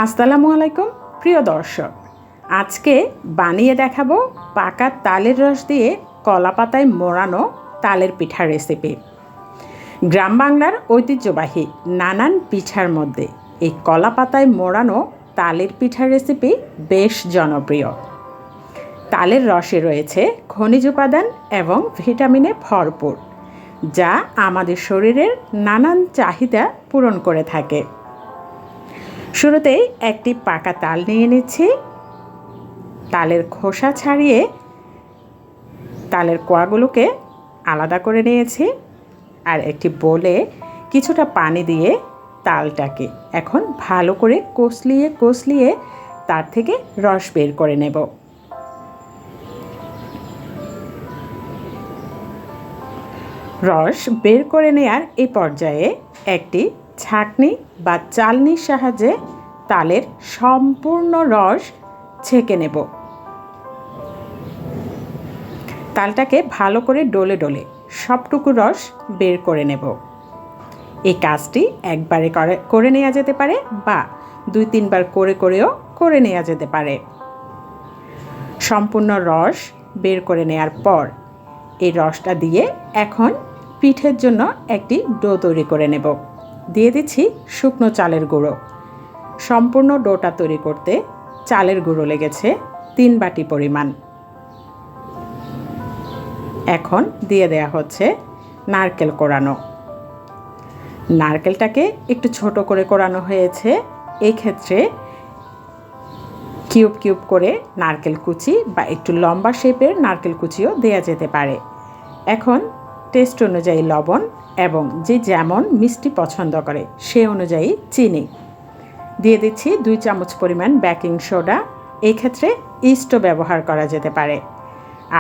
আসসালামু আলাইকুম প্রিয় দর্শক, আজকে বানিয়ে দেখাবো পাকা তালের রস দিয়ে কলা পাতায় মোড়ানো তালের পিঠা রেসিপি। গ্রাম বাংলার ঐতিহ্যবাহী নানান পিঠার মধ্যে এই কলা পাতায় মোড়ানো তালের পিঠা রেসিপি বেশ জনপ্রিয়। তালের রসে রয়েছে খনিজ উপাদান এবং ভিটামিনে ভরপুর, যা আমাদের শরীরের নানান চাহিদা পূরণ করে থাকে। শুরুতেই একটি পাকা তাল নিয়ে নিচ্ছি। তালের খোসা ছাড়িয়ে তালের কোয়াগুলোকে আলাদা করে নিয়েছি। আর একটি বোলে কিছুটা পানি দিয়ে তালটাকে এখন ভালো করে কষলিয়ে তার থেকে রস বের করে নেব। রস বের করে নেয়ার এই পর্যায়ে একটি ছাঁকনি বা চালনির সাহায্যে তালের সম্পূর্ণ রস ছেঁকে নেব। তালটাকে ভালো করে ডলে সবটুকু রস বের করে নেব। এই কাজটি একবারে করে নেওয়া যেতে পারে বা 2-3 বার করে নেওয়া যেতে পারে। সম্পূর্ণ রস বের করে নেওয়ার পর এই রসটা দিয়ে এখন পিঠের জন্য একটি ডো তৈরি করে নেব। দিয়ে দিচ্ছি শুকনো চালের গুঁড়ো। সম্পূর্ণ ডোটা তৈরি করতে চালের গুঁড়ো লেগেছে 3 বাটি পরিমাণ। এখন দিয়ে দেয়া হচ্ছে নারকেল কোড়ানো। নারকেলটাকে একটু ছোট করে কোড়ানো হয়েছে। এই ক্ষেত্রে কিউব করে নারকেল কুচি বা একটু লম্বা শেপের নারকেল কুচিও দেয়া যেতে পারে। এখন টেস্ট অনুযায়ী লবণ এবং যে যেমন মিষ্টি পছন্দ করে সে অনুযায়ী চিনি দিয়ে দিচ্ছি। 2 চামচ পরিমাণ বেকিং সোডা, এই ক্ষেত্রে ইস্টও ব্যবহার করা যেতে পারে।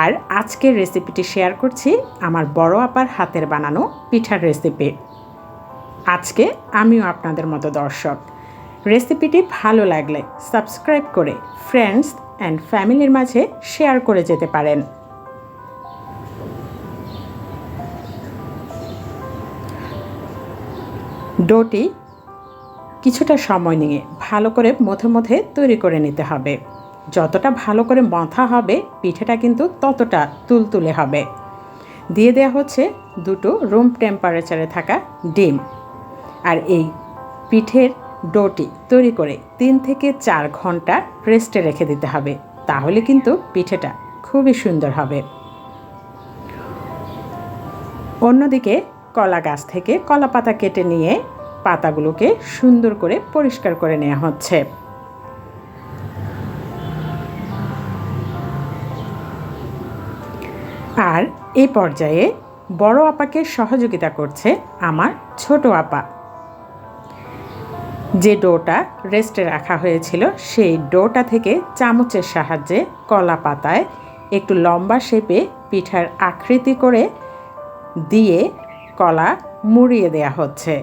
আর আজকের রেসিপিটি শেয়ার করছি আমার বড় আপার হাতের বানানো পিঠার রেসিপি। আজকে আমিও আপনাদের মতো দর্শক। রেসিপিটি ভালো লাগলে সাবস্ক্রাইব করে ফ্রেন্ডস অ্যান্ড ফ্যামিলির মাঝে শেয়ার করে যেতে পারেন। ডোটি কিছুটা সময় নিয়ে ভালো করে মধ্যে তৈরি করে নিতে হবে। যতটা ভালো করে মথা হবে পিঠাটা কিন্তু ততটা তুলতুলে হবে। দিয়ে দেওয়া হচ্ছে 2 রুম টেম্পারেচারে থাকা ডিম। আর এই পিঠের ডোটি তৈরি করে 3 থেকে 4 ঘন্টা রেস্টে রেখে দিতে হবে, তাহলে কিন্তু পিঠেটা খুবই সুন্দর হবে। অন্যদিকে কলা গাছ থেকে কলা পাতা কেটে নিয়ে পাতাগুলোকে সুন্দর করে পরিষ্কার করে নেওয়া হচ্ছে। আর এই পর্যায়ে বড় আপাকে সহযোগিতা করছে আমার ছোট আপা। যে ডোটা রেস্টে রাখা হয়েছিল সেই ডোটা থেকে চামচের সাহায্যে কলা পাতায় একটু লম্বা শেপে পিঠার আকৃতি করে দিয়ে কলা মুড়িয়ে দেয়া হচ্ছে।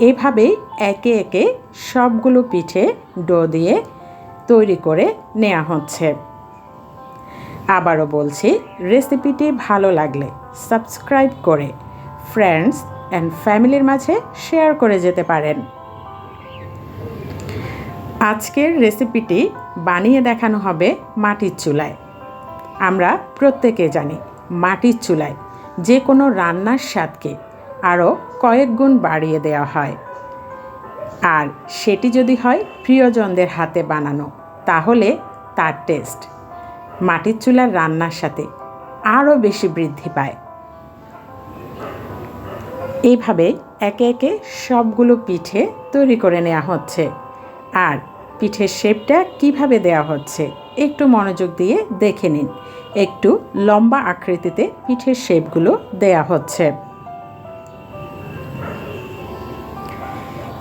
এইভাবেই একে একে সবগুলো পিঠে ডো দিয়ে তৈরি করে নেওয়া হচ্ছে। আবারও বলছি, রেসিপিটি ভালো লাগলে সাবস্ক্রাইব করে ফ্রেন্ডস অ্যান্ড ফ্যামিলির মাঝে শেয়ার করে যেতে পারেন। আজকের রেসিপিটি বানিয়ে দেখানো হবে মাটির চুলায়। আমরা প্রত্যেকে জানি মাটির চুলায় যে কোনো রান্নার স্বাদকে আরও কয়েক গুণ বাড়িয়ে দেওয়া হয়। আর সেটি যদি হয় প্রিয়জনদের হাতে বানানো, তাহলে তার টেস্ট মাটির চুলার রান্নার সাথে আরও বেশি বৃদ্ধি পায়। এইভাবে একে একে সবগুলো পিঠে তৈরি করে নেওয়া হচ্ছে। আর পিঠের শেপটা কিভাবে দেওয়া হচ্ছে একটু মনোযোগ দিয়ে দেখে নিন। একটু লম্বা আকৃতিতে পিঠের শেপগুলো দেওয়া হচ্ছে।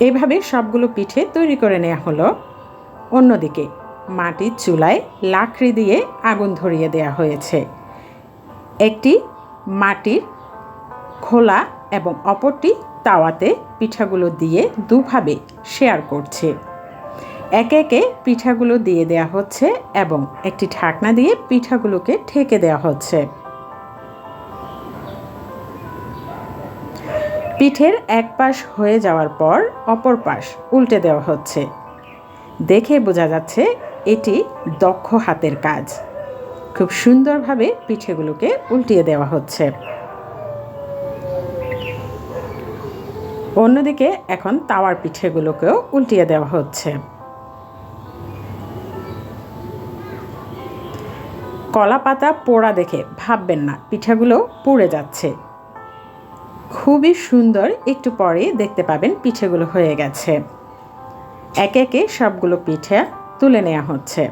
এইভাবে সবগুলো পিঠে তৈরি করে নেওয়া হলো। অন্যদিকে মাটির চুলায় লাকড়ি দিয়ে আগুন ধরিয়ে দেওয়া হয়েছে। একটি মাটির খোলা এবং অপরটি তাওয়াতে পিঠাগুলো দিয়ে দুভাবে শেয়ার করছে। একে একে পিঠাগুলো দিয়ে দেওয়া হচ্ছে এবং একটি ঢাকনা দিয়ে পিঠাগুলোকে ঢেকে দেওয়া হচ্ছে। পিঠের এক পাশ হয়ে যাওয়ার পর অপর পাশ উল্টে দেওয়া হচ্ছে। দেখে বোঝা যাচ্ছে এটি দক্ষ হাতের কাজ। খুব সুন্দরভাবে পিঠেগুলোকে উল্টিয়ে দেওয়া হচ্ছে। অন্যদিকে এখন তাওয়ার পিঠেগুলোকেও উল্টিয়ে দেওয়া হচ্ছে। কলা পাতা পোড়া দেখে ভাববেন না পিঠাগুলো পুড়ে যাচ্ছে। খুবই সুন্দর, একটু পরেই দেখতে পাবেন পিঠেগুলো হয়ে গেছে। একে একে সবগুলো পিঠে তুলে নেওয়া হচ্ছে।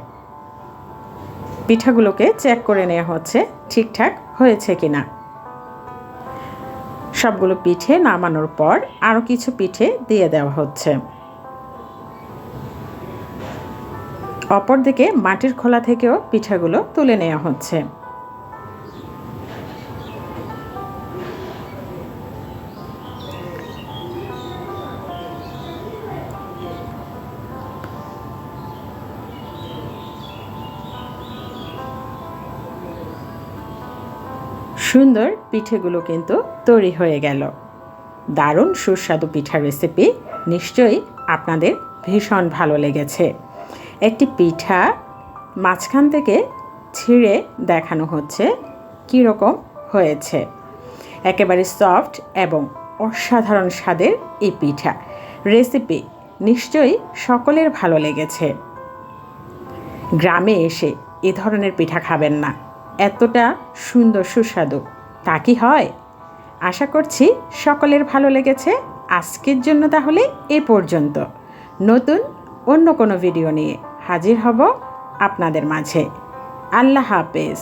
পিঠাগুলোকে চেক করে নেওয়া হচ্ছে ঠিকঠাক হয়েছে কিনা। সবগুলো পিঠে নামানোর পর আরও কিছু পিঠে দিয়ে দেওয়া হচ্ছে। অপরদিকে মাটির খোলা থেকেও পিঠাগুলো তুলে নেওয়া হচ্ছে। সুন্দর পিঠেগুলো কিন্তু তৈরি হয়ে গেল। দারুণ সুস্বাদু পিঠা রেসিপি, নিশ্চয়ই আপনাদের ভীষণ ভালো লেগেছে। একটি পিঠা মাঝখান থেকে ছিঁড়ে দেখানো হচ্ছে কীরকম হয়েছে। একেবারে সফট এবং অসাধারণ স্বাদের এই পিঠা রেসিপি নিশ্চয়ই সকলের ভালো লেগেছে। গ্রামে এসে এ ধরনের পিঠা খাবেন না, এতটা সুন্দর সুস্বাদু তা কি হয়? আশা করছি সকলের ভালো লেগেছে। আজকের জন্য তাহলে এ পর্যন্ত। নতুন অন্য কোনো ভিডিও নিয়ে হাজির হব আপনাদের মাঝে। আল্লাহ হাফেজ।